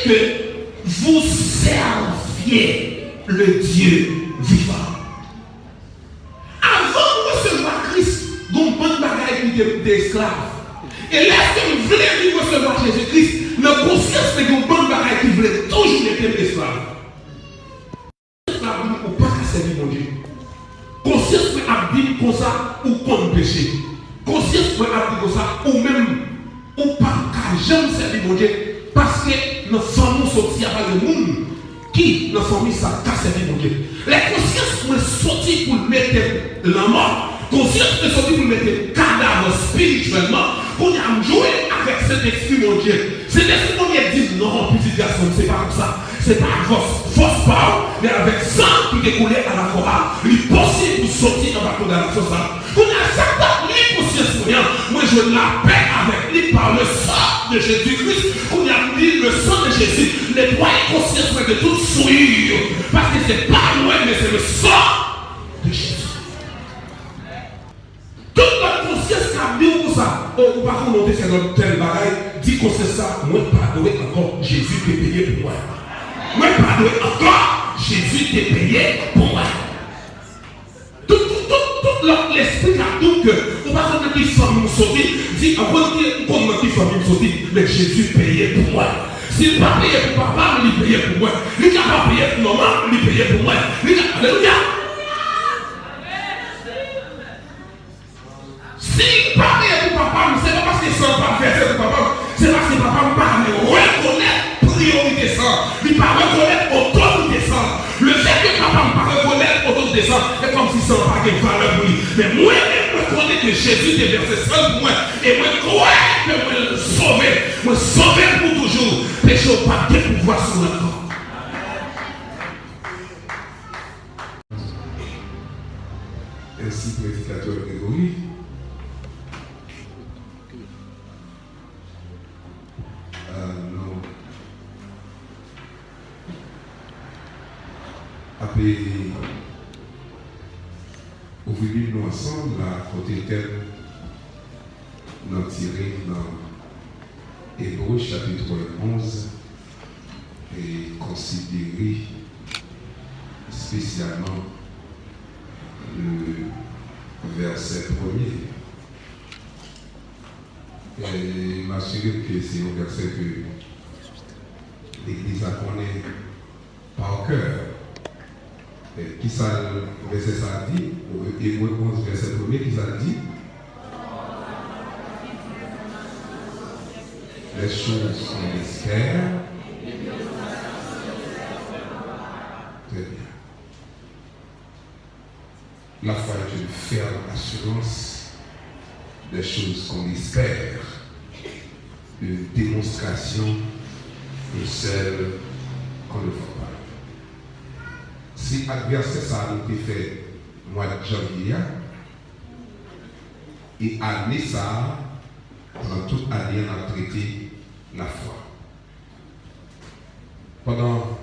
que vous serviez le Dieu vivant. Avant de recevoir Christ, donc bonne bagaille qui était esclave. Et lorsque vous voulez recevoir Jésus-Christ, la conscience de une bonne bagaille qui voulait toujours être esclave. Esclave, ou pas servir mon Dieu. Conscience peut abdir comme ça ou contre péché. Conscience peut abdir comme ça ou même ou pas jamais servir mon Dieu. Parce que nos familles sont sorties avec le monde qui, nos familles, ça a servi mon Dieu. La conscience peut sortir pour mettre la mort. Conscience peut sortir pour mettre le cadavre spirituellement. Pour y jouer avec cet esprit mon Dieu. Cet esprit mon Dieu dit non, petit garçon, c'est pas comme ça. C'est pas fausse parole, mais avec sang qui découlait à la chorale. Il est possible pour sortir dans la condamnation. Pour la Satan, lui, conscience rien. Moi, je la paix avec lui par le sang de Jésus-Christ. On a dit le sang de Jésus nettoie conscience de toute souillure. Parce que c'est pas moi, mais c'est le sang de Jésus. Toute notre conscience qui a dit pour ça, on va remonter sur notre tel bagaille, dit qu'on sait ça, moi, pardonner encore, Jésus t'est payé pour moi. Moi, pardonner encore, Jésus t'est payé pour moi. Tout l'esprit a dit que, on va faire une famille sauvée, dit, avant de dire famille sauvée, mais Jésus payé pour moi. S'il n'a pas payé pour papa, il payé pour moi. Il n'a pas payé pour maman, il payé pour moi. Alléluia. Si pas payé pour papa, c'est pas parce que ça n'a pas fait pour papa, c'est parce que papa ne parle reconnaître priorité ça. Il ne pas reconnaître autorité ça. Le fait que papa ne pas reconnaître autorité ça, c'est comme si ça n'a pas de valeur pour lui. Mais moi, je reconnais que Jésus est versé seul pour moi. Et moi, je crois que moi, me sauver pour toujours. Péché au pas de pouvoir sur le corps. Ainsi, prédicateur Grégory. Après, ouvrir nous ensemble la côté tel, nous tirer dans Hébreux chapitre 11 et considérer spécialement le verset premier. Et m'assurer que c'est un verset que l'Église a connaît par cœur. Qui ça, le verset ça dit, Hébreux 11, verset 1er, qui ça dit? Les choses qu'on espère. Très bien. La foi est une ferme assurance des choses qu'on espère, une démonstration de celles qu'on ne voit pas. Si adversaire ça a été fait mois de janvier et année ça, pendant toute année on a traité la foi. Pendant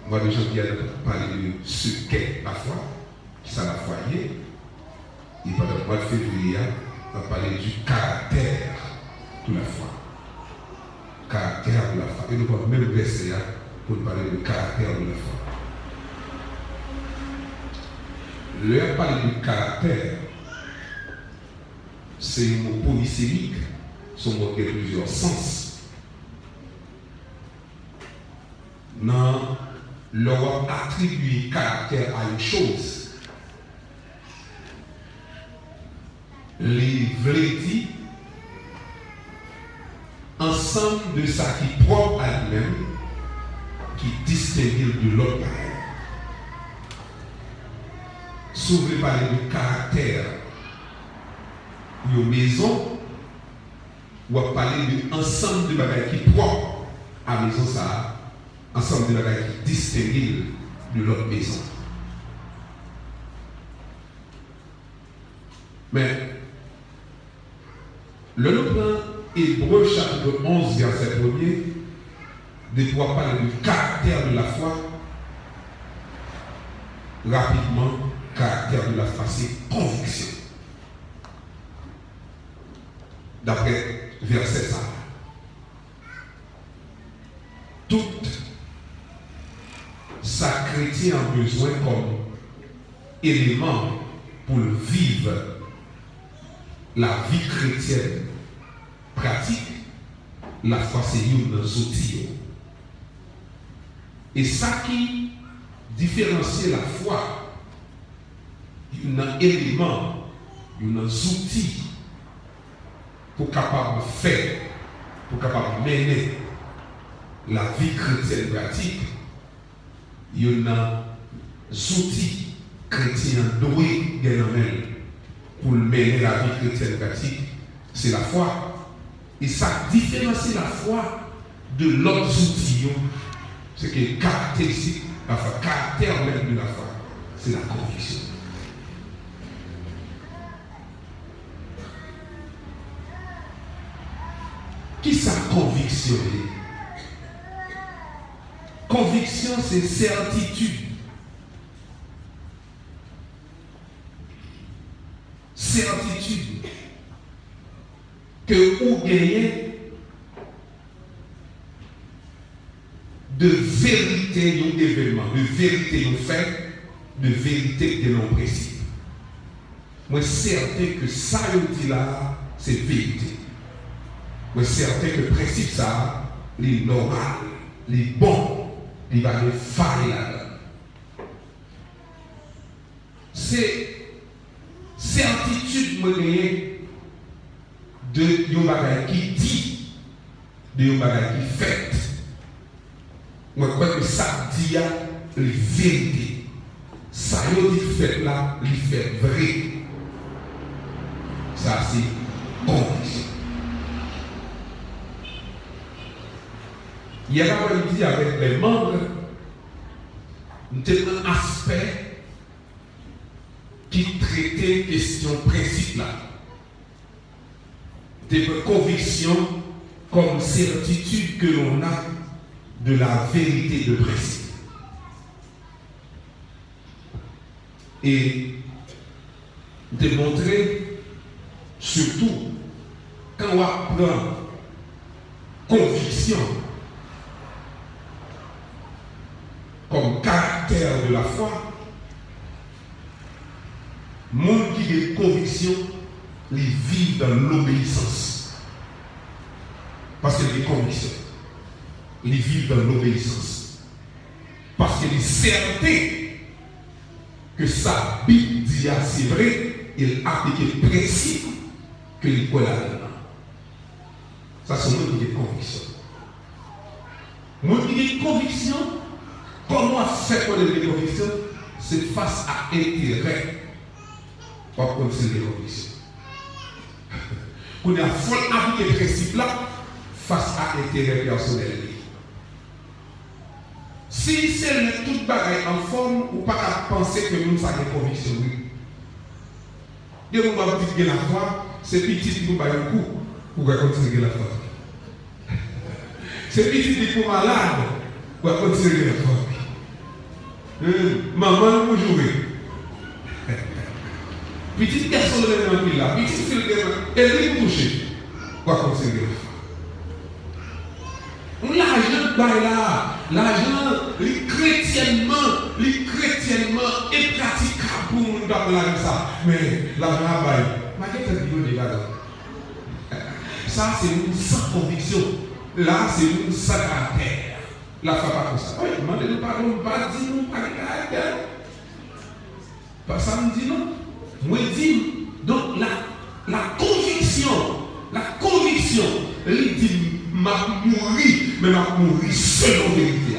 le mois de janvier on a parlé de ce qu'est la foi, qui ça la foi est, et pendant le mois de février on a parlé du caractère de la foi. Caractère de la foi. Et nous avons même verset pour parler du caractère de la foi. Le parler du caractère, c'est un mot polysémique, son mot de plusieurs sens. Non, leur attribuer caractère à une chose. Les vrais dit ensemble de ça qui propre à lui-même, qui distingue de l'autre. Si vous voulez parler de caractère de maison, ou à parler de ensemble de bagages qui propre à la maison, ça, ensemble de bagages qui distinguent de l'autre maison. Mais, le plan Hébreux chapitre 11, verset 1er, de pouvoir parler du caractère de la foi, rapidement, caractère de la foi, c'est conviction. D'après verset ça. tout ça chrétien a besoin comme élément pour vivre la vie chrétienne pratique, la foi c'est une outil. Et ça qui différencie la foi, un élément, un outil pour capable faire, pour capable mener la vie chrétienne pratique, il y a un outil chrétien doué pour mener la vie chrétienne pratique, c'est la foi. Et ça différencie la foi de l'autre outil. C'est que le caractéristique, la foi, caractère même de la foi, c'est la conviction. Qui ça conviction? Conviction, c'est certitude. Certitude que vous gagnez de vérité d'un événement, de vérité d'un fait, de vérité de nos principes. Moi, certain que ça, je dis là, c'est vérité. Moi, certain que le principe, ça, il est normal, il est bon, il va me faillir là-dedans. C'est certitude, moi, de yon bagay qui dit, de yon bagay qui fait. Moi, je crois que ça dit la vérité. Ça yon dit fait là, il fait vrai. Ça, c'est conviction. Il y a un dit avec les membres, un aspect qui traitait question principe là. Des convictions comme certitude que l'on a de la vérité de principe. Et démontrer, surtout, quand on apprend conviction comme caractère de la foi, monde qui a des convictions, ils vivent dans l'obéissance. Parce que les convictions, ils vivent dans l'obéissance. Parce qu'ils sont certains que sa Bible dit c'est vrai, il applique le principe que il croit là-dedans. Ça, c'est moi qui ai conviction. Moi qui ai conviction, comment faire pour les convictions? C'est face à intérêt. Pas pour les convictions. On a faut appliquer le principe là face à l'intérêt personnel. Si c'est le tout bagaille en forme, ou pas à penser que nous avons des convictions. Dès que nous avons dit la foi, c'est petit qui nous bat un coup pour continuer la foi. C'est petit qui nous malade pour continuer la foi. Maman nous jouer. Petite personne dans le là, petite fille elle est touchée. Quoi considérer l'argent là, l'argent, les chrétiennement impraticable pour nous d'appeler ça. Mais l'argent bail, ma qu'est-ce que tu là? Ça c'est une sans conviction. Là c'est une sans caractère. La foi pas comme ça. Oui, demandez-nous pardon, pas dire nous pas caractère. Pas ça me dit non. Moi dis donc la conviction, elle dit m'a mouru, mais m'a mouru selon vérité.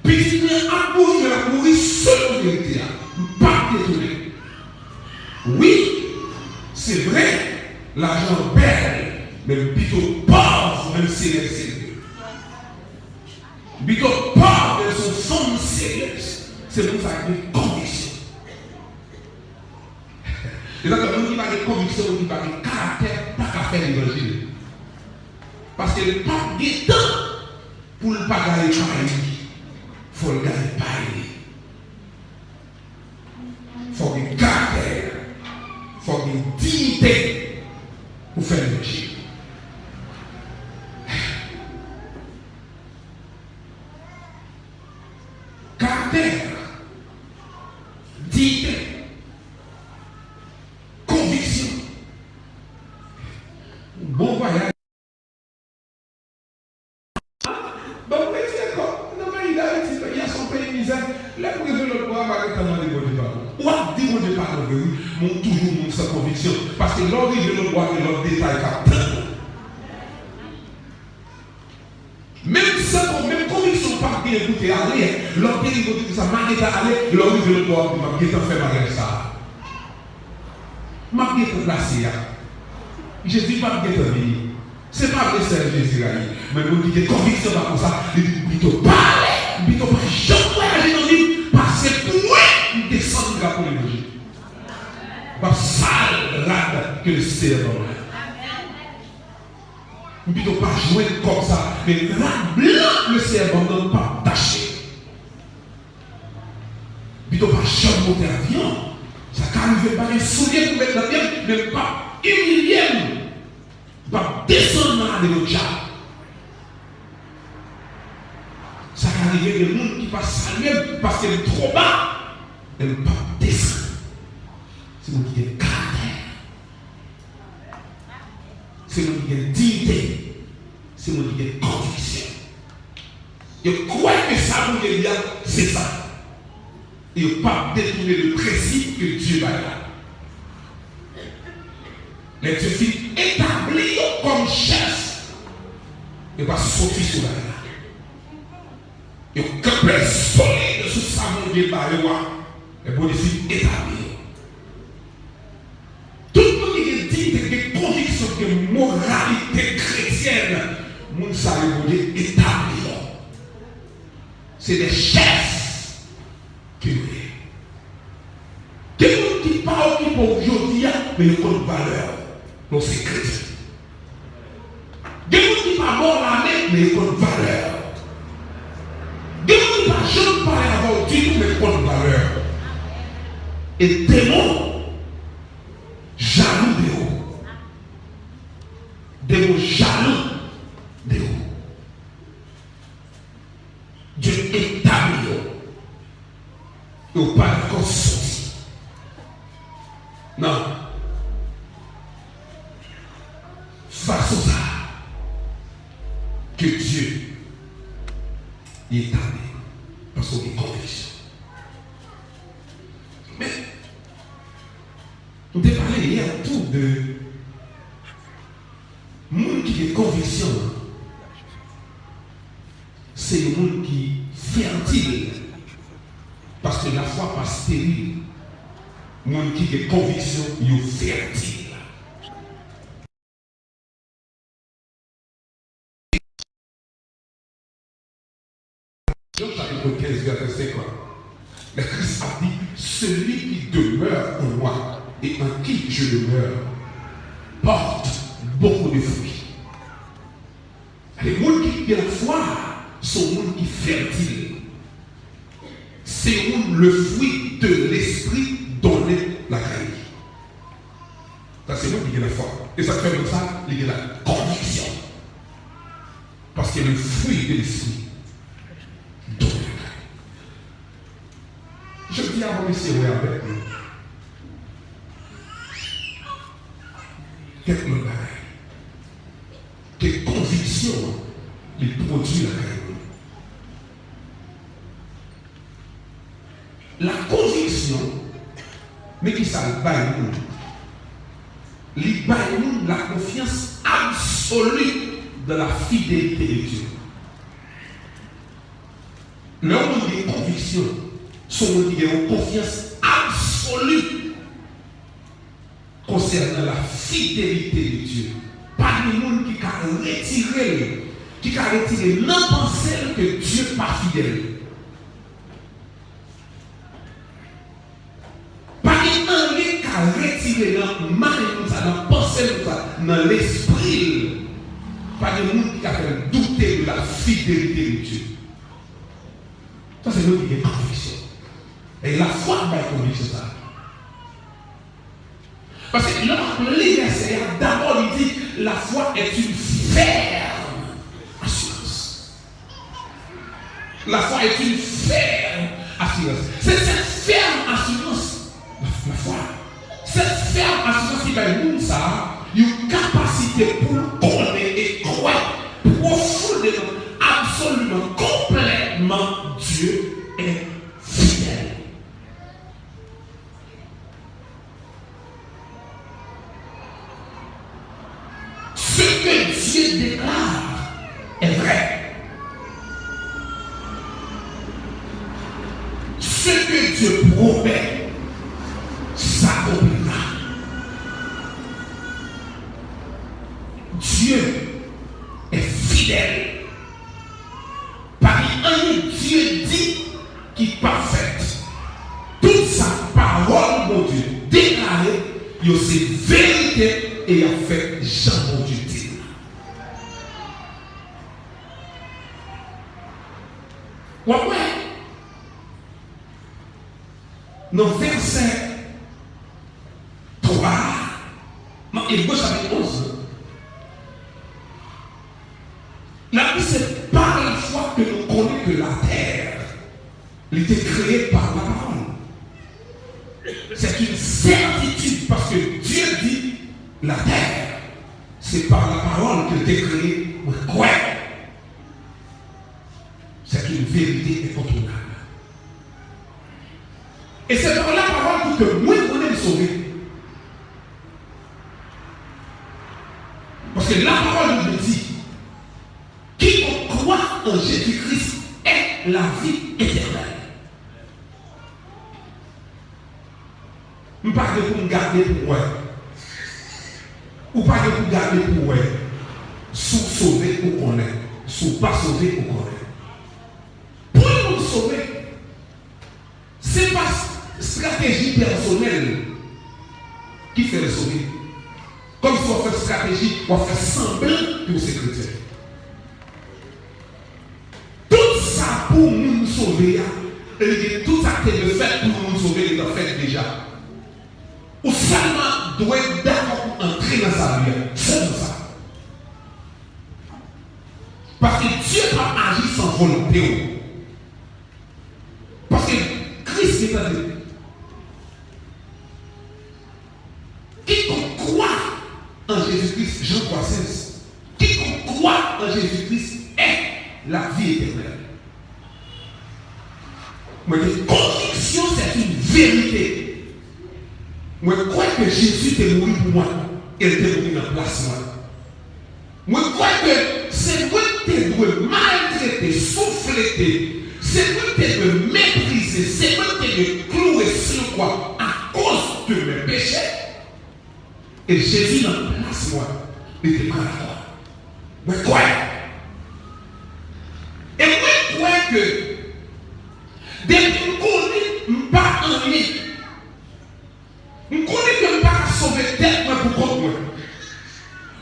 Puis il a mouru, mais m'a mouru selon vérité. Pas détourné. Oui, c'est vrai, l'argent belle, mais plutôt pauvre, même si elle est sérieuse. Plutôt pauvre, mais son son sérieuse. C'est pour ça qu'il y a une conviction. Et là, quand on dit pas de conviction, on dit pas de caractère, pas qu'à faire l'évangile. Parce que le pape est temps pour ne pas gagner pareil. Il faut le gagner pareil. Il faut une caractère, il faut une dignité pour faire l'évangile. caractère, dignité, conviction. Bon voyage. Bon, il y a son pays misère. Là, pour révéler le pouvoir, il va demander bon départ. Ou à dire bon départ, oui, toujours sans conviction. Parce que l'ordre de le pouvoir, c'est l'ordre détail qui même conviction pas bien écouter aller, l'ordre de ça m'a dit aller, l'ordre de le pouvoir, m'a dit fait malgré ça. M'a dit placé. Je dis pas que venir. C'est pas vrai c'est Jésus mais vous dites conviction pas comme ça, il dit plutôt parler, plutôt pas jamais voyager dans vie parce que pour moi, il descend de la polémique. Pas sale rade que le cerveau. Plutôt pas jouer comme ça, mais rade blanc le cerveau non pas taché. Plutôt pas jamais monter avion. Ça n'arrive pas à soulever pour mettre l'avion, mais pas humilier. Pas descendre dans le chat. Ça arrive que le monde qui passe saluer parce qu'elle est trop bas, elle ne peut pas descendre. C'est nous qui avons caractère. C'est nous qui avons dignité. C'est nous qui avons conviction. Je crois que ça vous dit, c'est ça. Et ne pas détourner le principe que Dieu va là. Les deux filles établies comme chef. Et pas sortir sur la terre. Et quand les solide sous sa main de barreau, les bonnes filles établies. Tout le monde qui dit que conviction, que moralité chrétienne, nous savons établi. C'est des chefs qui nous est. Des gens qui parlent qui pour aujourd'hui, mais ils ont une valeur. Donc c'est chrétien. Des gens qui ne parlent pas l'année, mais ils ont une valeur. Des gens qui ne parlent jamais parler avant du tout, mais ils ont une valeur. Et démons, jaloux de vous. Démons jaloux de vous. Dieu établit vous. Et vous pas encore sorti. Non. Face à ça, que Dieu est établi parce qu'on est conviction. Mais, on t'a parlé hier tout de monde qui est conviction. C'est le monde qui est fertile parce que la foi pas stérile. Le monde qui est conviction, il est fertile. Jean chapitre 15, verset 50. Mais Christ a dit, celui qui demeure en moi et en qui je demeure porte beaucoup de fruits. Les gens qui ont la foi sont les gens qui sont fertiles. C'est le fruit de l'esprit donné la grâce. Ça, c'est nous qui avons la foi. Et ça fait comme ça, il y a la conviction. Parce que le fruit de l'esprit. Je dis à vous, messieurs, avec nous. Quelle bagaille. Quelle conviction il produit la carrière. La conviction, mais qui ça baille nous. Il baille nous la confiance absolue de la fidélité de Dieu. L'homme de conviction. Sont qui ont confiance absolue concernant la fidélité de Dieu. Pas de monde qui a retiré l'impenser que Dieu n'est pas fidèle. Pas de monde qui a retiré l'impenser dans l'esprit. Pas de monde qui a fait douter de la fidélité de Dieu. Ça, c'est nous qui avons conviction. Et la foi va conduire ça. Parce que le verset, d'abord, il dit la foi est une ferme assurance. La foi est une ferme assurance. assurance. C'est cette ferme assurance, la foi. Cette ferme assurance qui va nous ça, une capacité pour connaître et croire profondément, absolument, complètement, Dieu est fidèle. Ce que Dieu déclare est vrai. Ce que Dieu promet s'accomplira. Dieu est fidèle. Parmi un Dieu dit qui est parfait. Toute sa parole, mon Dieu, déclarée, il y a ses vérités et il a fait Jean, mon Dieu, dit. Ouais. Dans verset 3, dans Hébreux chapitre 11, la Bible, c'est par la foi que nous connaissons que la terre elle était créée par la parole. C'est une certitude parce que Dieu dit la terre, c'est par la parole qu'elle était créée. Quoi? C'est une vérité incontournable. Et c'est par la parole que moi on est sauvé. Parce que la parole nous dit quiconque croit en Jésus-Christ est la vie éternelle. Je ne parle pas pour me garder pour moi. Ou pas pour garder pour moi. Sous sauver ou qu'on est. Sous pas sauver ou qu'on est. Pour nous sauver, ce n'est pas stratégie personnelle qui fait le sauver. Comme si on fait stratégie, on fait semblant pour ces chrétiens. Tout ça pour nous sauver, tout ça qui est fait pour nous sauver, il est fait déjà. Ou seulement doit être d'accord pour entrer dans sa vie. C'est ça. Parce que Dieu a agi sans volonté. Parce que Christ est à dire. Quiconque croit en Jésus-Christ, Jean 3,16. Quiconque croit en Jésus-Christ est la vie éternelle. Mais la conviction, c'est une vérité. Moi, je crois que Jésus est mort pour moi. Il était mort en place moi. Moi, je crois que c'est moi qui dois maltraiter, souffler, c'est moi qui dois mépriser, c'est moi qui dois clouer sur quoi à cause de mes péchés. Et Jésus en place moi, il était prêt à croire. Moi, je crois. Et moi, je crois que depuis que je connais pas en lui, je connais que je ne peux pas sauver tête pour contre moi.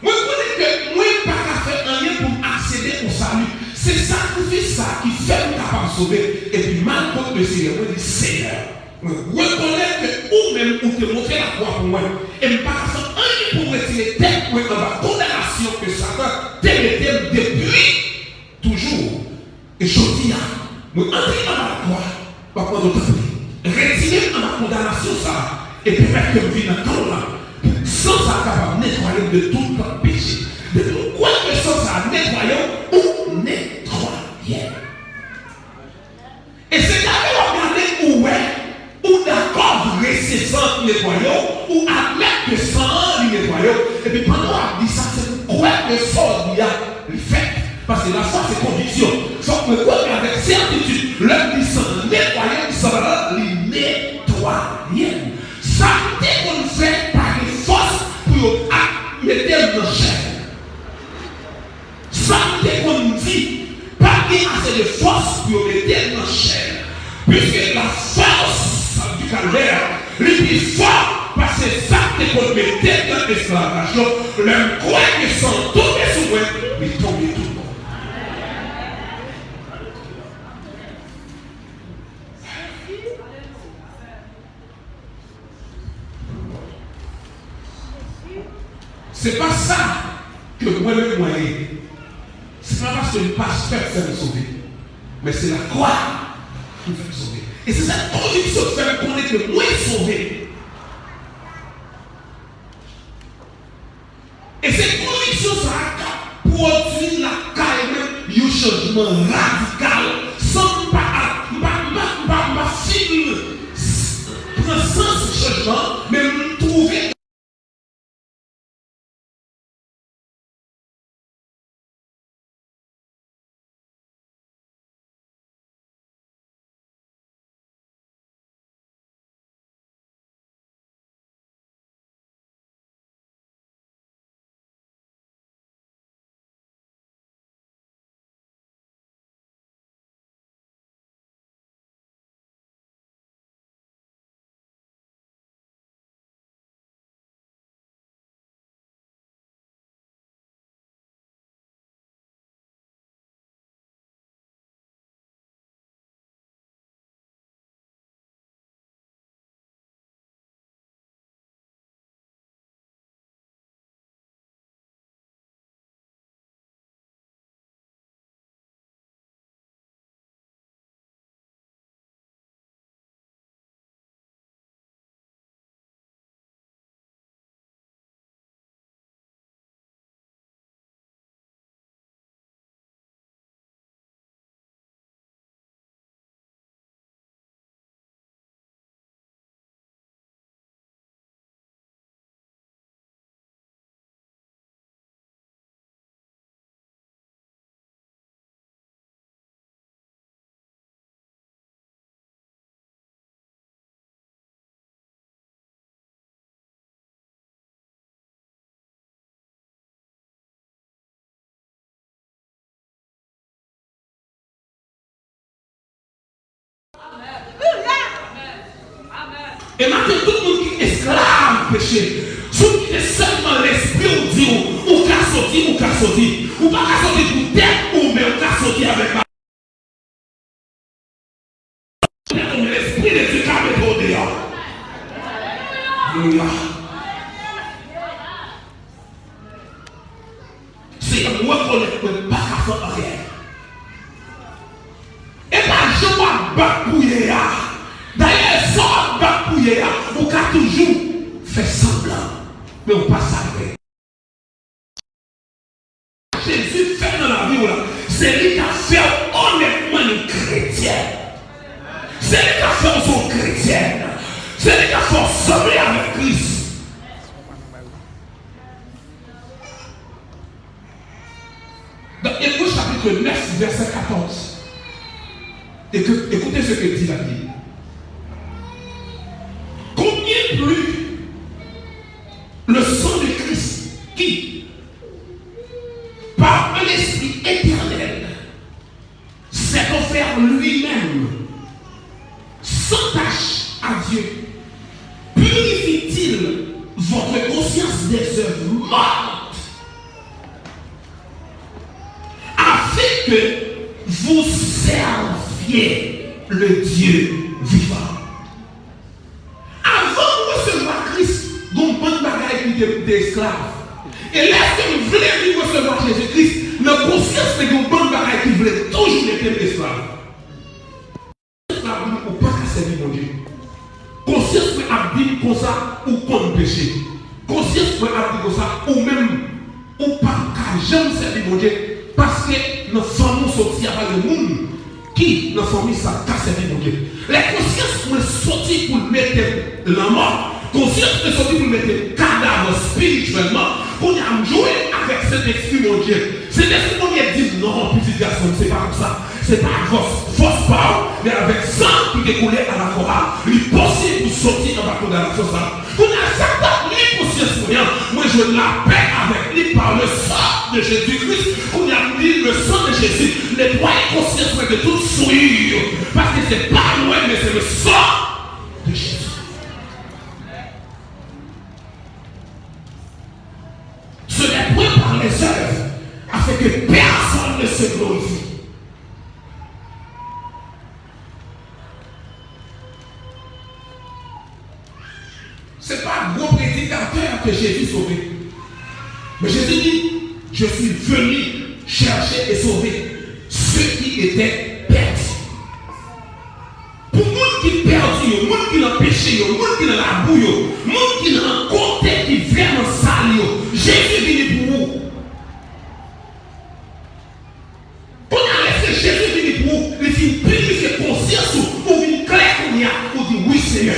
Moi, je connais que moi, je ne peux pas faire rien pour accéder au salut. C'est sacrifice ça qui fait que je capable de sauver. Et puis, mal contre le Seigneur, moi, je dis Seigneur. Je reconnais que ou-même, ou te montrer la croix pour moi. Et je ne peux pas faire rien pour retirer tête dans la condamnation que Satan t'a metté depuis toujours. Et je dis, moi, entrer dans la croix, pas prendre d'autres prix. Retirer dans la condamnation ça. Et permettre que je vive dans le temps là, sans ça capable de nettoyer de tout le péché. De tout quoi que sans ça nettoyer ou nettoyer. Et c'est d'abord regarder où est, ou d'accord rester sans nettoyer, ou admettre que sans nettoyer. Et puis pendant qu'on dit ça, c'est pour croire que ça il y a le fait. Parce que la foi c'est conviction. Sauf que quoi avec certitude, l'homme dit sans nettoyer, ça va le nettoyer. Ça veut dire qu'on fait par les forces pour mettre dans le chair. Ça veut dire qu'on dit pas qu'il y a assez de force pour mettre dans le chair. Puisque la force du calvaire, le plus fort, parce que ça veut dire qu'on mettait dans l'esclavage. Le croix qui sont tombés sous moi, mais tombés tout le monde. C'est pas ça que moi le moyen. C'est pas parce que le pasteur fait me sauver. Mais c'est la croix qui fait me sauver. Et c'est cette conviction qui fait connaître que moi sauvé. Et cette conviction, ça produit la carrière, un changement radical, sans pas film prendre sens changement, mais trouver. Et maintenant, tout le monde qui est esclave péché, ceux qui est seulement l'esprit, on dit, ou qu'à sortir, ou pas qu'à sortir pour tête, ou même qu'à sortir avec ma. L'esprit de Dieu qui a mis au dehors. Alléluia. C'est moi qu'on ne peut pas faire rien. Et pas je vois bapouiller. D'ailleurs, sans bapouiller, on peut toujours faire semblant, mais on passe avec. Jésus fait dans la vie, c'est lui qui a fait honnêtement une chrétienne. C'est lui qui a fait son chrétienne. C'est lui qui a fait sembler avec Christ. Dans Hébreux chapitre 9, verset 14. Écoutez ce que dit la Bible. Combien plus le sang de Christ qui, par un esprit éternel, s'est offert lui-même sans tâche à Dieu, purifie-t-il votre conscience des œuvres mortes afin que vous serviez le Dieu vivant? D'esclaves. Et lorsque vous voulez recevoir Jésus-Christ, la conscience de vos bonnes bagailles qui voulaient toujours être esclaves. Esclaves ou pas qu'à servir mon Dieu. Conscience peut abîmer comme ça ou contre péché. Conscience peut abîmer comme ça ou même ou pas qu'à jamais servir mon Dieu. Parce que nos familles sont sorties avec le monde qui, nos familles, ça qu'à servir mon Dieu. La conscience peut sortir pour mettre la mort. Conscience de sortir pour mettre le cadavre spirituellement, qu'on a joué avec cet esprit, mon Dieu. Cet esprit, mon Dieu, dit non, petit garçon, c'est pas comme ça. C'est pas force power, mais avec sang qui découlait à la chorale. Il est possible pour sortir dans la condamnation. On a certains conscience pour rien. Moi, je la paix avec lui par le sang de Jésus-Christ. On a dit le sang de Jésus nettoie conscience de toute souillure. Parce que c'est pas loin, mais c'est le sang de Jésus. Ce n'est point par les œuvres, afin que personne ne se glorifie. Ce n'est pas un gros prédicateur que Jésus sauvé. Mais Jésus dit, je suis venu chercher et sauver ceux qui étaient perdus. Pour nous c'est Jésus qui dit pour les filles purifier conscience ou une claire qu'on y a, ou dit oui Seigneur.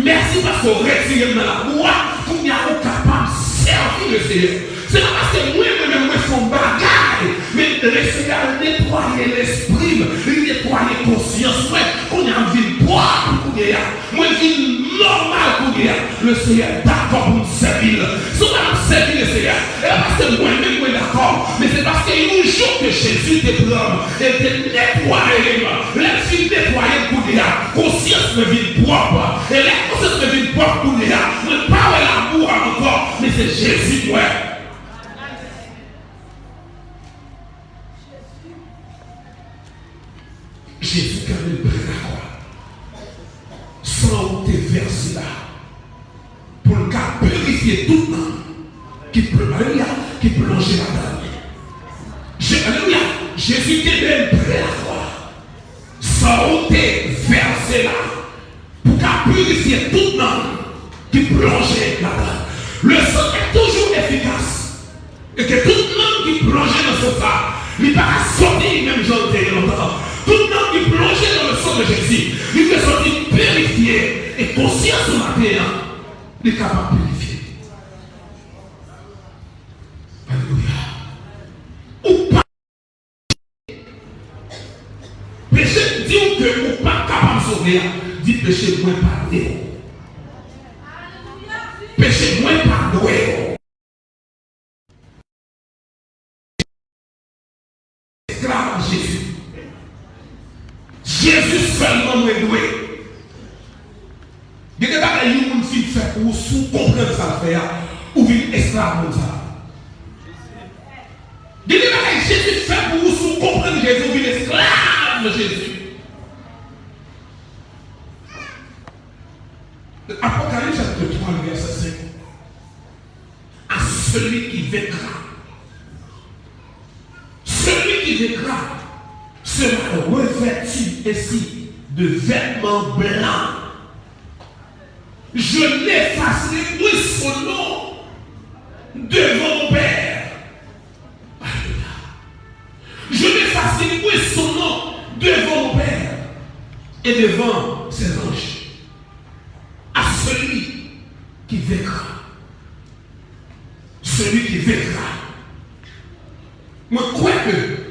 Merci parce qu'on retire dans la voie, qu'on y a capable de servir le Seigneur. C'est pas parce que moi-même, moi, son bagage, mais le Seigneur nettoyer l'esprit, nettoyer la conscience, qu'on y a une vie propre, qu'on y a, moi, une vie normale, qu'on y a. Le Seigneur est d'accord pour nous servir. Si on a servi le Seigneur, et parce que moi-même, moi, d'accord, mais c'est parce qu'il y a un jour que Jésus te prend, et te nettoyer, la vie nettoyer, qu'on y a, conscience de vie propre, et la conscience de vie propre, qu'on y a, ne pas l'amour encore, mais c'est Jésus, moi. Jésus quand même près la croix, sans te verser là, pour le cas purifier tout le monde qui plonge là-dedans. Alléluia, Jésus était même près la croix, sans te verser là, pour qu'à purifier tout le monde qui plonge là-dedans. Le sang est toujours efficace, et que tout le monde qui plonge dans ce sang, il ne va pas sortir même j'en ai longtemps. Tout le monde qui plongeait dans le sang de Jésus, il peut sortir purifié et conscience au matin, il est capable de purifier. Alléluia. Ou pas. Péché, dis que ou pas capable de sauver, dit péché moins pardonné. Péché moins pardonné. Esclave de Jésus. Jésus seulement est doué. Il y a des gens qui font pour sous comprendre ça faire ou vivre esclave comme ça. Il y a des gens qui Jésus fait pour sous comprendre Jésus ou vivre esclave de Jésus. Apocalypse chapitre 3, verset 5. À celui qui vaincra. Celui qui vaincra sera revêtu ici de vêtements blancs. Je l'effacerai oui son nom devant mon Père. Alléluia. Je l'effacerai oui son nom devant mon Père et devant ses anges. À celui qui vaincra. Celui qui vaincra. Moi, crois que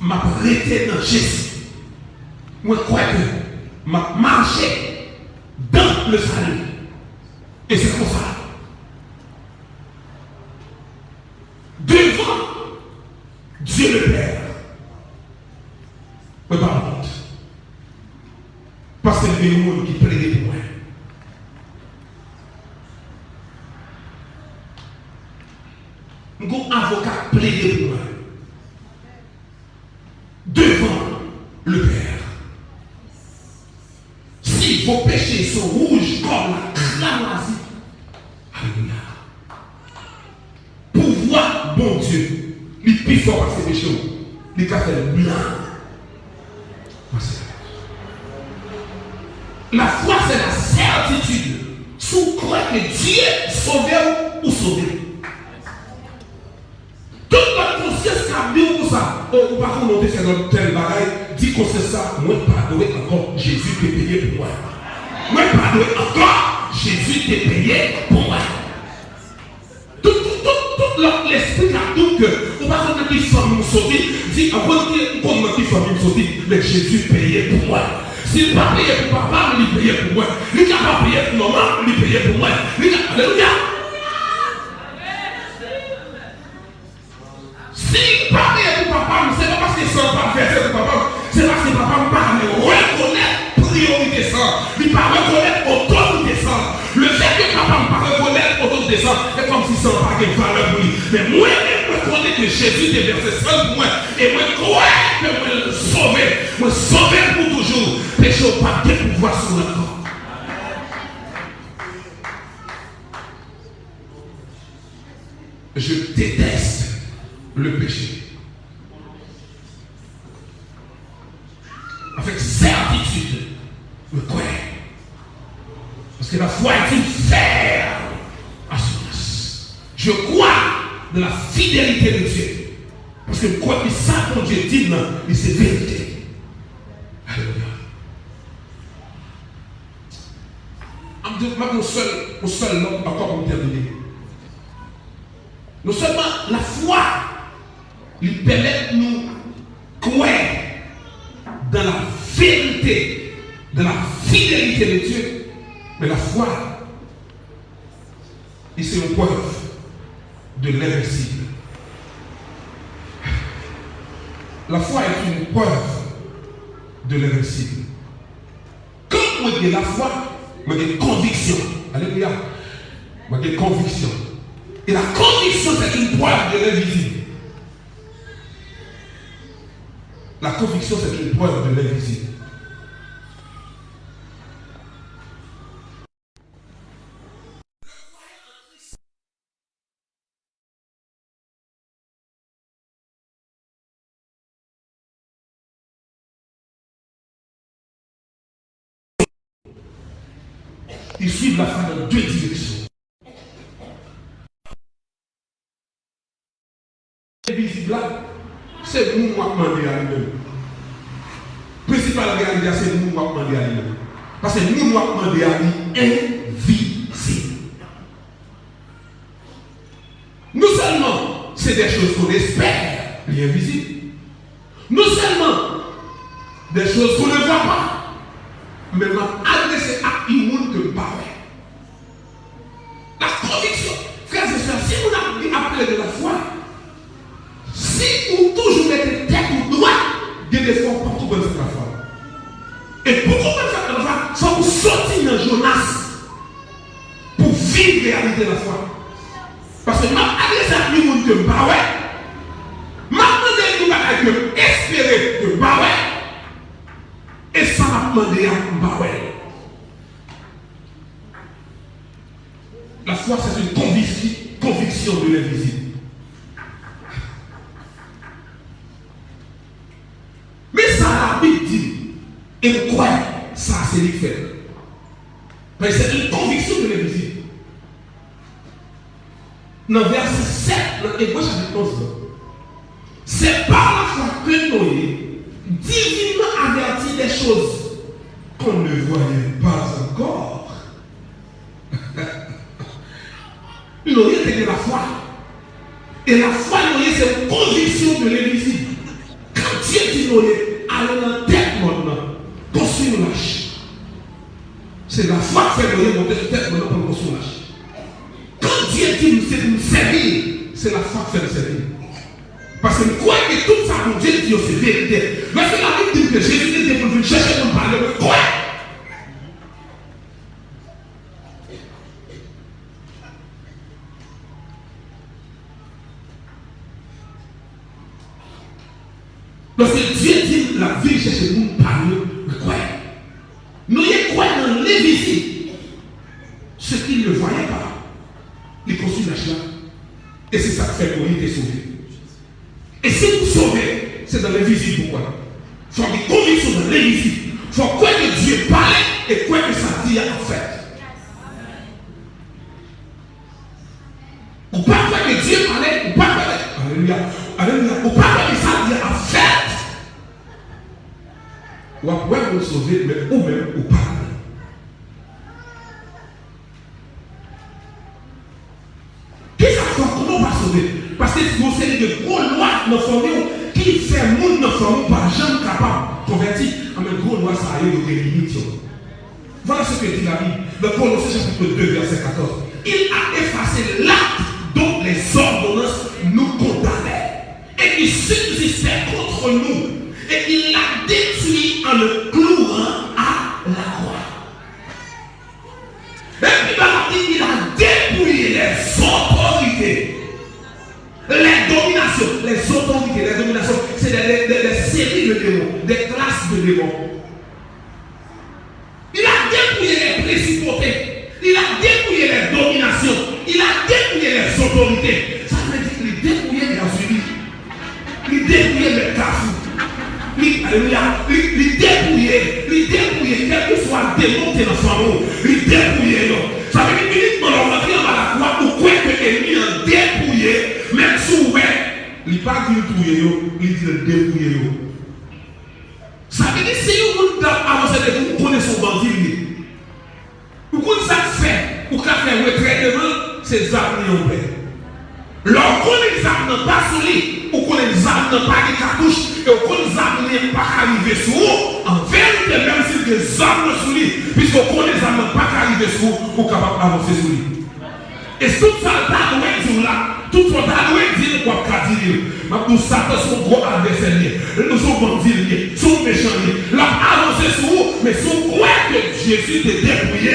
m'a prêté dans Jésus. Moi, crois que m'a marché dans le salut. Et c'est comme ça. Devant Dieu le Père. Mais pas honte. Parce que c'est le monde qui plaidait pour moi. Un avocat plaidait pour moi. Devant le Père. Si vos péchés sont rouges comme la cramoisie, alléluia. Pouvoir, bon Dieu, il est plus fort par ses péchés. Il a fait blanc. La foi, c'est la certitude. Sous croit que Dieu sauve ou sauve. Toute notre conscience a dit pour ça. Ou par contre, on fait dans tel bagaille, dit qu'on sait ça, moi pardonner encore, Jésus t'est payé pour moi. Moi pardonner encore, Jésus t'est payé pour moi. Tout l'esprit a dit que, ou par contre, notre famille sauvée, dit, après qu'on notre famille sauvée, mais Jésus payé pour moi. S'il n'est pas payé pour papa, il est payé pour moi. Il n'est pas payé pour maman, il est payé pour moi. Alléluia. S'il n'est pas payé pour papa, ce n'est pas parce qu'il ne sent pas faire pour papa, c'est parce que papa ne parle reconnaître priorité ça. Il ne peut pas reconnaître autorité ça. Le fait que papa ne peut pas reconnaître autorité ça, c'est comme si ça n'a pas de valeur pour lui. Mais moi, je reconnais que Jésus est versé seul pour moi. Et moi, je crois que moi, me sauver pour toujours. Péché au pas de pouvoir sur le corps. Je déteste le péché. Avec certitude, je crois. Parce que la foi est une ferme assurance. Je crois de la fidélité de Dieu. Parce que quoi que ça, quand Dieu dit, c'est vérité. Alléluia. Mon seul nom, encore pour terminer. Non seulement la foi lui permet de nous croire dans la vérité, dans la fidélité de Dieu, mais la foi, c'est une preuve de l'invincible. La foi est une preuve de l'invincible. Quand moi j'ai la foi, moi j'ai conviction. Alléluia. Moi j'ai conviction. Et la conviction, c'est une preuve de l'invisible. La conviction, c'est une preuve de l'invisible. Ils suivent la foi dans deux directions. Invisible là, c'est nous qui demandons à lui-même. Principal réalité, c'est nous qui demandons à lui-même. Parce que nous qui demandons à lui invisible. Non seulement c'est des choses qu'on espère, l'invisible. Non seulement des choses qu'on ne voit pas, mais on va adresser à une monde que pas. La conviction, frères et sœurs, si vous avez appelé de la foi, si vous toujours mettez tête ou droite, il y a des fois partout dans cette foi. Et pourquoi vous faites la foi? Il faut vous sortir dans Jonas pour vivre la réalité de la foi. Parce que ma adresse à tout le monde que bah ouais, maintenant nous allons espérer que bah ouais, et ça m'a demandé à bah ouais. La foi, c'est une conviction de l'invisible. Mais ça, la Bible dit, et quoi ça, c'est lui fait. Mais c'est une conviction de l'invisible. Dans le verset 7, dans Hébreux chapitre 11, c'est par la foi que Noé, divinement averti des choses qu'on ne voyait pas encore. Noé était la foi. Et la foi, Noé, c'est une conviction de l'invisible. Quand Dieu dit Noé, allez dans la tête maintenant, construire une lâche. C'est la foi qui fait Noé monter sur tête maintenant pour construire une lâche. Quand Dieu dit c'est pour nous servir, c'est la foi qui fait nous servir. Parce que nous croyons que tout ça, mon Dieu dit, c'est vérité. Lorsque la Bible dit que Jésus était pour venir chercher pour parler, nous croyons. Lorsque Dieu dit la vie cherche nous parler, nous croyons. Nous y croyons dans l'invisible. Ce qu'il ne voyait pas. Il construit la chair. Et c'est ça qui fait qu'on était sauvé. Et si vous sauvez, c'est dans l'invisible. Pourquoi? Il faut avoir des convictions dans l'invisible. Il faut croire que Dieu parle et croire que ça dit en fait. Ou pas croire que Dieu parlait, ou pas croire que. Alléluia. Alléluia. Ou pas croire que ça dit en fait. Ou après vous sauver, mais ou même ou pas. Comment on va sauver? Parce que c'est une série de gros lois dans famille qui fait monde dans famille pas jamais capable de convertir. Mais gros lois ça a eu des limites. Voilà ce que dit la Bible. Le Colossiens chapitre 2 verset 14. Il a effacé l'acte dont les ordonnances nous condamnaient et qui subsistait contre nous. Et il l'a détruit en le clouant à la croix. Et puis dans la Bible, il a dépouillé les autorités. Les dominations, c'est des séries de démons, des classes de démons. Il a dépouillé les principautés, il a dépouillé les dominations, il a dépouillé les autorités. Ça veut dire qu'il a dépouillé les Azubis, il a dépouillé les Kafou, il dépouillé, quel que soit le démon qui est dans son monde, il dépouillé. Ça veut dire uniquement on va dire à la croix, ou quoi que l'ennemi a dépouillé, même sous il Il pas dit touyer yo, il dit dépouiller yo. Ça veut dire si vous avancez de vous connaissez son bandit. Vous connaissez ça fait, ou qu'à faire retrait devant, c'est armes en paix. Lorsqu'on connaît les armes pas sous lui, ou qu'on les armes pas des cartouches, et on connaît les armes pas arriver sous vous, en vérité, même si des armes sous lui, puisqu'on connaît les armes pas arriver sous vous, on est capable d'avancer sous lui. Et tout ça, là, tout ça, dire quoi qu'a dit. Nous Satan son gros adversaire, nous sommes bandits, nous sommes méchants, là avancer sur vous, mais si vous croyez que Jésus te dépouillé,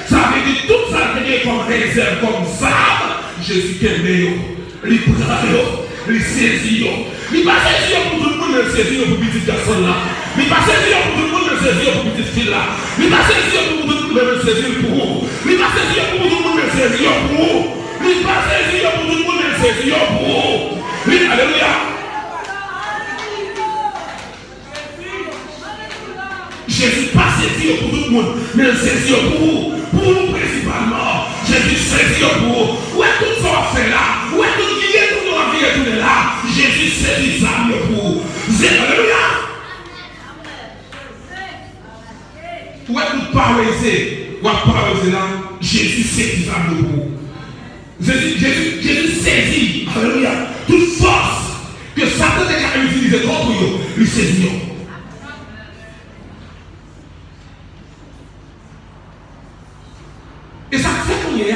ça veut dire tout ça que comme réserve, comme ça, Jésus qui est meilleur, il prend, il saisit, il pas saisir pour tout le monde, il saisit pour petit garçon là, il pas saisir pour tout le monde, il saisit pour petite fille là, il pas saisir pour tout le monde, il saisit pour vous, il pas saisir pour tout le monde, il saisit pour vous, il pas saisir pour tout le monde, il saisit pour vous. Oui, alléluia. Jésus pas saisi pour tout le monde, mais saisi pour vous principalement. Jésus saisi pour vous. Où est tout ça fait là? Où est tout qui est tout dans la vie et tout est là? Jésus saisit ça pour vous. Alléluia. Où est tout parler? Où est parler là? Jésus saisit ça pour vous. Jésus saisit, alléluia, toute force que Satan a utilisée contre eux, il saisit. Et ça fait qu'on y est.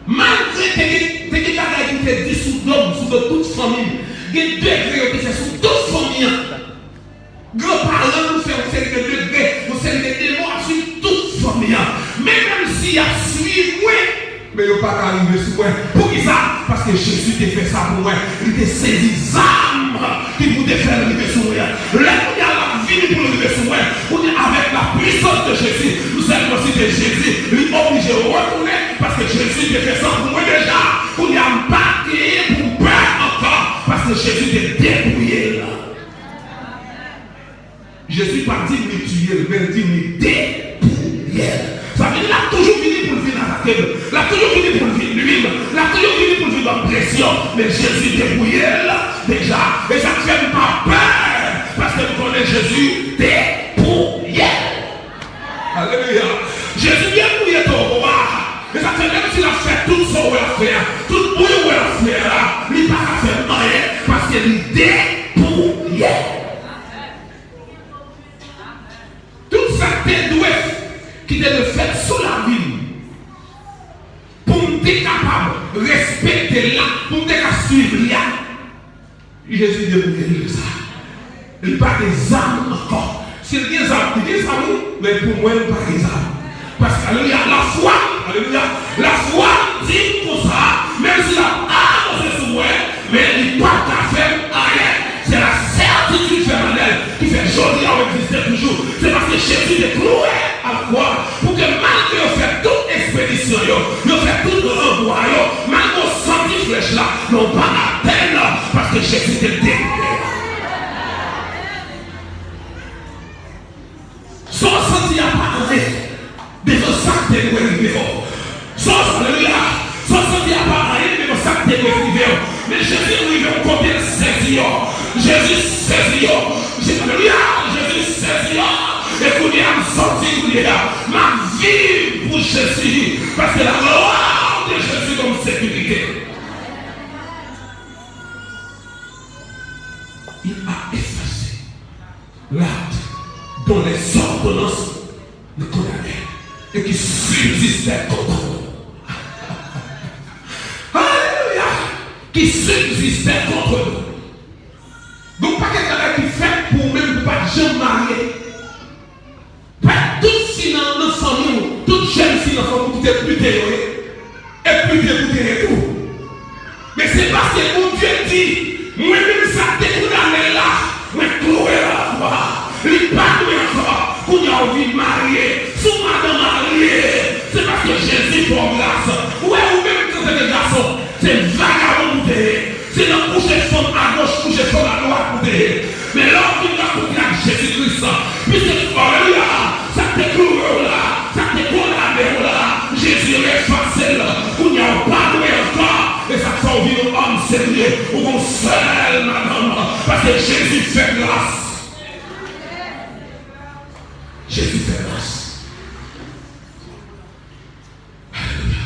Malgré que les gens qui étaient dissous d'hommes, sous de toute famille, il y a deux degrés qui sont sous toute famille. Grands-parents nous font une série de degrés, une série de démons à suivre toute famille. Mais même s'il y a suivi, mais il n'y a pas arrivé sur moi. Pour qui ça? Parce que Jésus t'a fait ça pour moi. Il t'a saisi des âmes qui vous faire arriver sur moi. Là, on a la vie pour arriver sur moi. On est avec la puissance de Jésus. Nous sommes aussi de Jésus. Il est obligé de retourner parce que Jésus t'a fait ça pour moi déjà. On n'a pas crié pour peur encore parce que Jésus t'a dépouillé là. Jésus pas dit me tuer, mais dit me dépouiller. Ça veut dire qu'il a toujours fini pour le vivre dans la tête. Il a toujours fini pour le vivre lui-même. Il a toujours fini pour le vivre en pression. Mais Jésus dépouillé là, déjà. Et ça ne fait pas peur. Parce que vous connaissez Jésus dépouillé. Alléluia. Jésus dépouillé ton roi. Et ça fait même s'il a fait tout son welfare, tout le welfare là, il n'a pas fait rien parce qu'il est dépouillé. Toute sa tête d'ouest qui était de faire sous la ville pour me être capable de respecter là, pour me être suivre là. Jésus débrouille ça. Il n'y a pas des âmes encore. S'il y a des âmes, mais pour moi, il n'y a pas des âmes. Parce que alléluia, la foi dit pour ça, même si la âme c'est sur moi, mais il n'y a pas qu'à faire rien. C'est la certitude fermelle qui fait joli à exister toujours. C'est parce que Jésus est cloué à la croix pour que malgré on fait toute expédition, on fait tout renvoi, malgré on senti flèche là, non pas à peine parce que Jésus est délivré. Son senti apparaît des sacs de l'univers. Son senti apparaît des sacs de l'univers. Mais Jésus arrive au côté de saisir. Jésus saisit. Alléluia. Jésus saisit. Et qu'on y a sorti, ma vie pour Jésus. Parce que la gloire de Jésus comme sécurité. Il a effacé l'acte dont les ordonnances le condamnaient et qui subsistait contre nous. Alléluia. Qui subsistait contre nous. Donc, pas quelqu'un qui fait pour même pas jamais marier. Pas tout si dans notre famille, toute jeune fille dans notre famille qui était plus théorique et plus dégoûtée et tout. Mais c'est parce que mon Dieu dit, moi-même ça découdamé là, moi cloué là, il pas de encore, qu'on a envie de marier, sous madame mariée. C'est parce que Jésus pour grâce. Ouais, ou même quand c'est des garçons, c'est vagabond bouteille. C'est dans coucher femme à gauche, coucher femme à droite bouteille. Mais l'homme qui va couper avec Jésus-Christ, puisque alléluia, ça te cloué là, ça te condamné là, Jésus est facile, qu'on n'y a pas de encore, et ça fait vivre homme, c'est prier ou qu'on seul, madame, parce que Jésus fait grâce. Jésus fait grâce. Alléluia.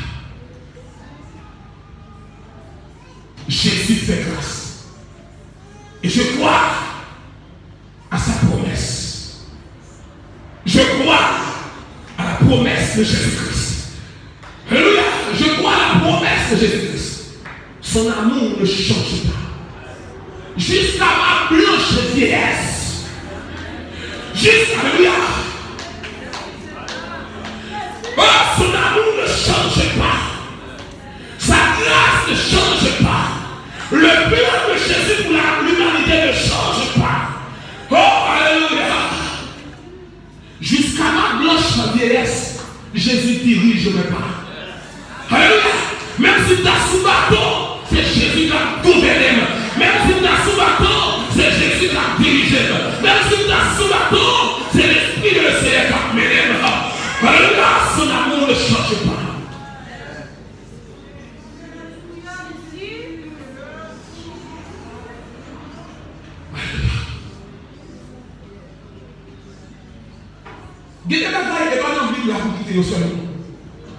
Jésus fait grâce. Et je crois à sa promesse. Je crois à la promesse de Jésus-Christ. Alléluia. Je crois à la promesse de Jésus-Christ. Son amour ne change pas. Jusqu'à ma blanche vieillesse. Alléluia. Oh, son amour ne change pas. Sa grâce ne change pas. Le plan de Jésus pour l'humanité ne change pas. Oh, alléluia. Jusqu'à ma blanche vieillesse, Jésus dirige mes pas. Alléluia. Même si tu as sous bateau, c'est Jésus qui a gouverné. Même si tu as sous bateau, c'est Jésus qui a dirigé. Même si tu as sous bateau, c'est l'Esprit de Seigneur qui a mené. Alléluia. Son amour ne change pas.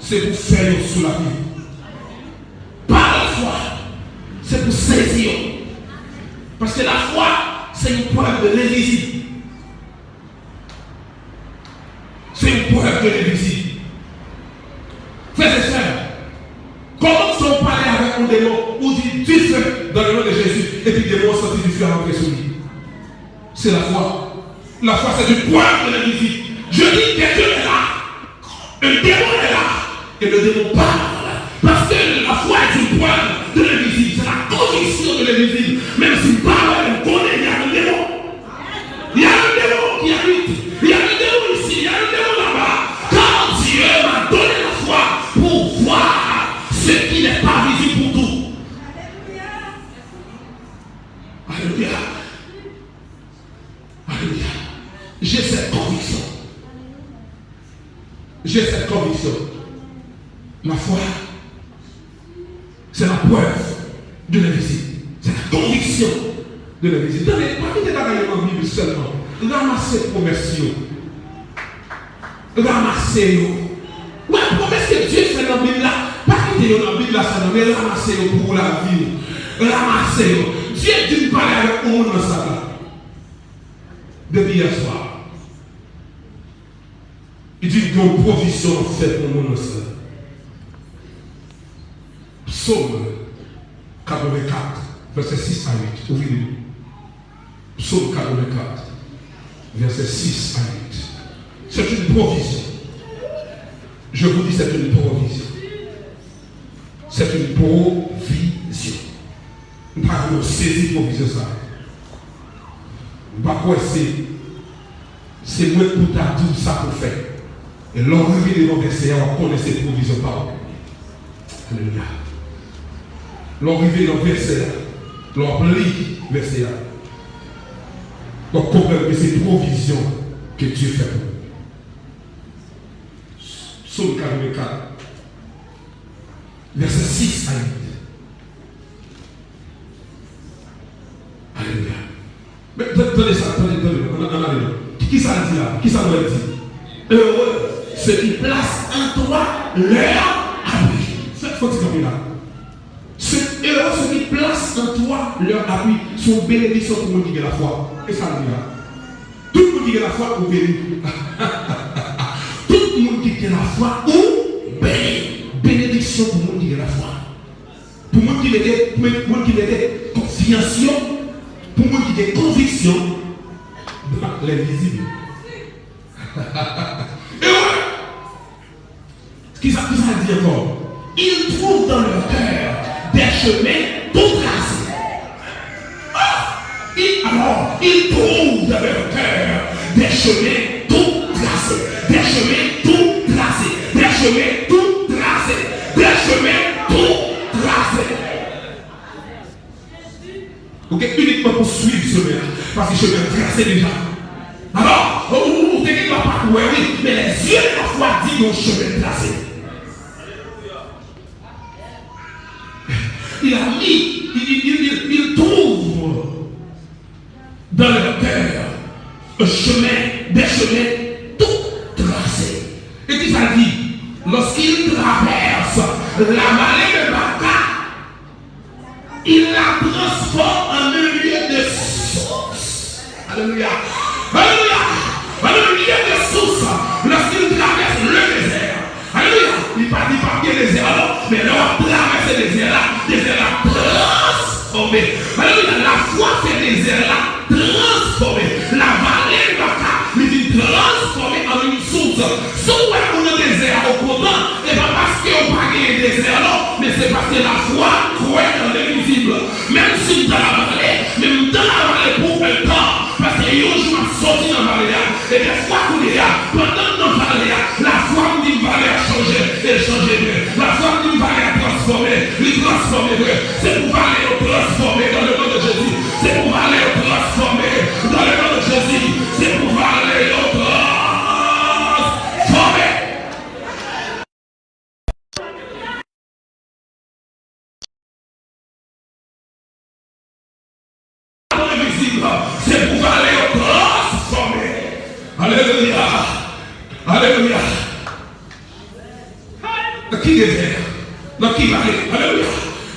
C'est pour faire sous la vie. Par la foi, c'est pour saisir. Parce que la foi, c'est une preuve de l'invisible. C'est une preuve de l'invisible. Frères et sœurs, comment sont parlé avec un démon ou dit tu fais dans le nom de Jésus et puis le démon sortit du feu à rentrer sur lui? C'est la foi. La foi, c'est une preuve de l'invisible. Je dis que Dieu est là. Le démon est là. Et le démon parle. Parce que la foi est une preuve de l'invisible. C'est la conviction de l'invisible. Même si parle, on connaît, il y a un démon. Il y a un démon qui habite. Il y a un démon ici, il y a un démon là-bas. Car Dieu m'a donné la foi pour voir ce qui n'est pas visible pour tout. Alléluia. Alléluia. J'ai cette conviction. J'ai cette conviction. La foi, c'est la preuve de l'invisible. C'est la conviction de l'invisible. Pas quitter la dans la Bible seulement. Ramasser promesses. Ramasser. Ouais, promesse que Dieu fait dans la Bible là. Pas quitter dans la Bible là, mais ramasser pour la vie. Ramasser. Dieu dit de parler avec le monde dans ça là. Depuis hier soir. Il dit qu'il y a une provision faite pour le monde. Psaume 84, verset 6 à 8. Ouvrez-le. Psaume 84, verset 6 à 8. C'est une provision. Je vous dis, c'est une provision. C'est une provision. Nous avons saisi provision ça. Pourquoi c'est moi pour ta tout ça pour faire. Et l'arrivée de nos versets, on connaît cette provision par eux. Alléluia. L'arrivée de nos versets, l'applique versets. Donc, comprendre que c'est une provision que Dieu fait pour nous. Psaume 44, verset 6 à 8. Alléluia. Mais attendez ça, attendez. Qui ça dit là? Qui ça doit dire? Heureux ceux qui placent en toi leur appui. C'est faut dire là. Heureux ceux qui placent en toi leur appui. Sont bénédictions pour nous qui ont la foi. Et ça dit là. Tout le monde qui a la foi ou béni. Tout le monde qui a la foi ou béni. Bénédiction pour le monde qui a la foi. Pour le monde qui a confiance. Pour le monde qui a conviction dans l'invisible. Et ouais, qui ça dit encore? Ils trouvent dans leur cœur des chemins tout tracés. Alors, ils trouvent dans leur cœur des chemins tout tracés. Des chemins tout tracés. Des chemins tout tracés. Des chemins tout tracés. Ok, uniquement pour suivre ce chemin. Parce que le chemin tracé déjà. Alors, vous ne va pas courir, oui, mais les yeux de la foi disent nos chemins tracés. Il a mis, il dans leur cœur des chemins tout tracés. Et qui ça dit? Lorsqu'il traverse la vallée de Baca, il la transforme en un lieu de source. Alléluia. Alléluia. Un lieu de source. Lorsqu'il traverse le désert. Alléluia. Il ne parle pas bien désert alors, mais là, on traverse le désert là transformé. Alléluia. La foi fait le désert là transformé. La vallée de Baca, il dit transformé en une source. Soit on a désert au content, et pas parce qu'on n'a pas gagné le désert là, mais c'est parce que la foi croit dans l'invisible. Même si dans la vallée, même dans la vallée pour un temps, parce que yo je m'en sorti dans la vallée, et des fois qu'on est là, pendant dans la vallée, la foi me dit vallée a changé, et changé. La foi me dit vallée a transformé, il transformé. C'est pour vallée au transformé dans le nom de Jésus. C'est pour vallée au transformé dans le nom de Jésus. C'est pour vallée au transformé. C'est pour aller au transformé. Alléluia. Alléluia. Dans qui désert? Dans qui vallée? Alléluia.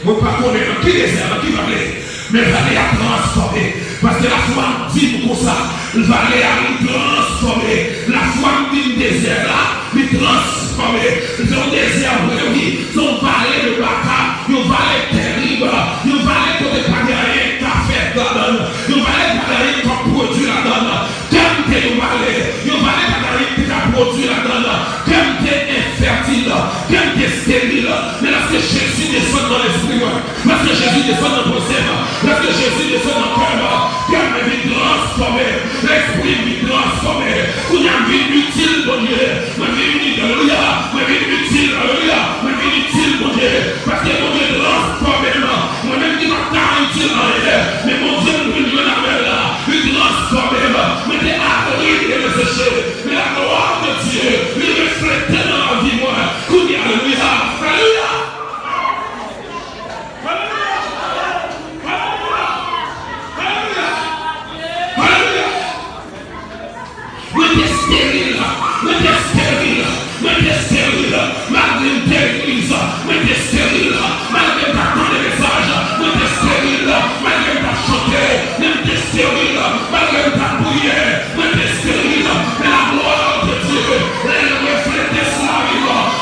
Moi, pas connaître dans qui désert? Dans qui vallée? Mais vallée a transformé. Parce que la foi dit comme ça. Le vallée a transformé. La foi dit le désert là. Il transformé. Son désert, oui. Son vallée de Baca. Une vallée terrible. Une vallée pour ne pas rien qu'à faire là-dedans. Une vallée pour rien qu'à produire là-dedans. Comme t'es une vallée. Une vallée pour rien qu'à produire là-dedans. Comme t'es infertile. Comme t'es stérile. Mais lorsque Jésus descend dans l'esprit, lorsque Jésus descend dans le procès, lorsque Jésus descend dans le cœur, comme ma vie transformée, l'esprit vie transformée, où il y a une vie utile, mon Dieu, ma vie unique, alléluia, ma vie utile, alléluia, ma vie utile, mon Dieu, parce que mon Dieu transforme moi-même qui m'a pas utile en rien, mais mon Dieu me brûle la mer là, il transforme, mais t'es aride et desséché, mais la gloire de Dieu, il reflète dans la vie, moi, alléluia, alléluia. Malgré une telle église, mais t'es stérile, malgré ta temps de message, mais t'es stérile, malgré ta chanter, mais t'es stérile, malgré ta prière, mais t'es stérile, mais la gloire de Dieu, elle reflète cela,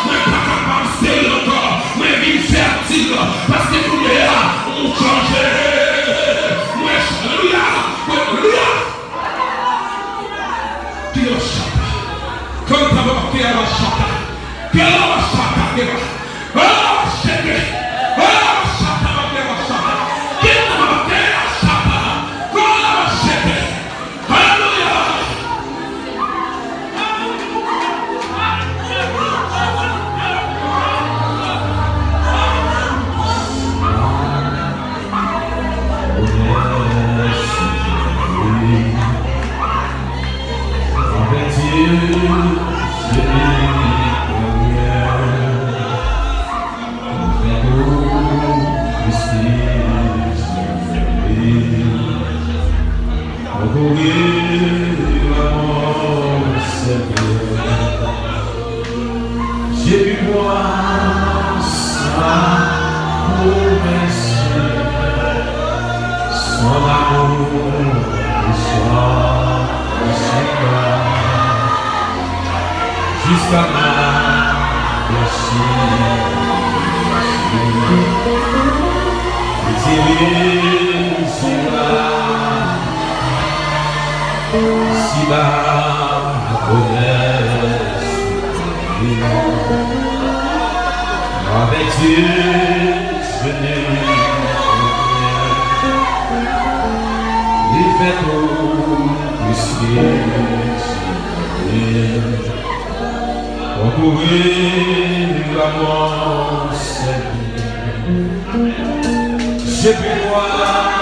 mais pas capable de stérile encore, mais vie fertile, parce que nous les on changé. Alléluia, alléluia. Qui le chante, comme ta voix qui a chanté. Que la chata, que la chata, J'ai pu voir sa promesse, son amour et son cœur, jusqu'à ma blessure. Si bas connaisse avec Dieu, je n'ai rien. Il fait tout plus que concourir la mort, c'est j'ai pu voir